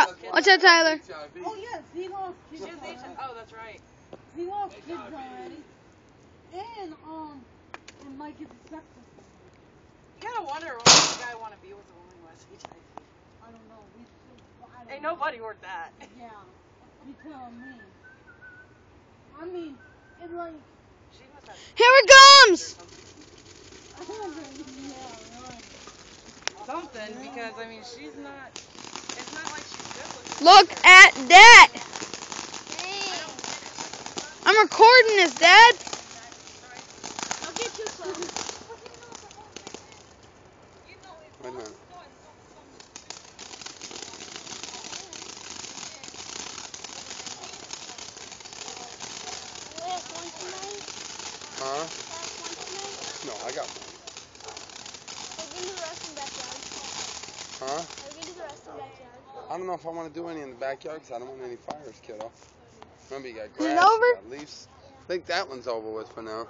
out. Watch out, Tyler. Oh yeah, he lost kids. Oh, that's right. He lost kids already. And Mike is expected. You gotta wonder what the guy want to be with a woman who has HIV. I don't know. Ain't nobody worth that. Yeah. You tell me. I mean, it's like. Here it comes. Yeah, right. Something, because I mean, she's not. It's not like she's good looking. Look at that. I'm recording this, Dad. I'll get you some. Wait a minute. Huh? No, I got one. We're going to do the rest in the backyard. Huh? Are we going to do the rest in the backyard? I don't know if I want to do any in the backyard because I don't want any fires, kiddo. Remember, you got Is it grass, over? you got leaves. I think that one's over with for now.